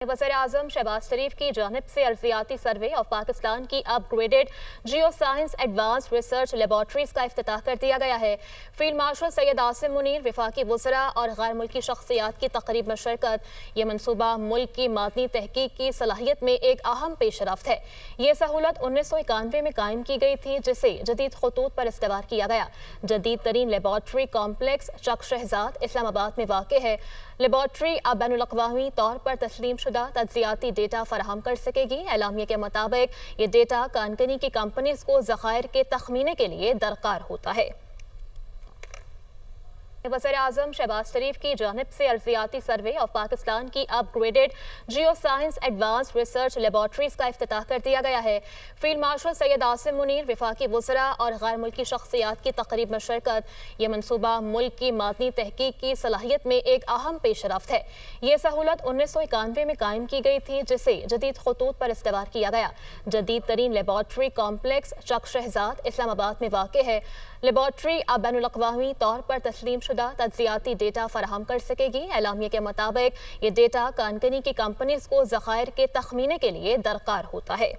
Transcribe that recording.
वज़ीर-ए-आज़म शहबाज शरीफ की जानिब से अर्जियाती सर्वे ऑफ पाकिस्तान की upgraded geo science advance research laboratories का इफ्तिताह कर दिया गया है। फील्ड मार्शल सैयद आसिम मुनीर, वफाकी वज़रा और गैर मुल्की शख्सियात की तकरीब में शिरकत। ये मनसूबा मुल्क की मादनी तहकीक की सलाहियत में एक अहम पेशरफ्त है। ये सहूलत 1991 में कायम की गई थी, जिसे जदीद खतूत पर इस्तेमाल किया गया। जदीद तरीन लेबॉर्ट्री कॉम्प्लेक्स चक शहजाद इस्लामाबाद में वाक़ है। लेबॉर्ट्री अब बैनुल-अक़वामी तौर पर तस्लीम शुदा तज्जियाती डेटा फराहम कर सकेगी। एलामिया के मुताबिक ये डेटा कानकनी की कंपनीज को ज़खायर के तखमीने के लिए दरकार होता है। वज़ीर-ए-आज़म शहबाज शरीफ की जानिब से अर्जियाती सर्वे ऑफ पाकिस्तान की upgraded geo science advance research laboratories का इफ्तिताह कर दिया गया है। फील्ड मार्शल सैयद आसिम मुनीर, वफाकी वज़रा और गैर मुल्की शख्सियात की तकरीब में शिरकत। ये मनसूबा मुल्क की मादनी तहकीक की सलाहियत में एक अहम पेशरफ्त है। ये सहूलत 1991 में कायम की गई थी, जिसे जदीद खतूत पर इस्तेमाल किया गया। जदीद तरीन लेबॉर्ट्री कॉम्प्लेक्स चक शहजाद इस्लामाबाद में वाक़ है। लेबॉर्ट्री अब बैनुल-अक़वामी तौर पर तस्लीम शुदा तज्जियाती डेटा फराहम कर सकेगी। एलामिया के मुताबिक ये डेटा कानकनी की कंपनीज को ज़खायर के तखमीने के लिए दरकार होता है।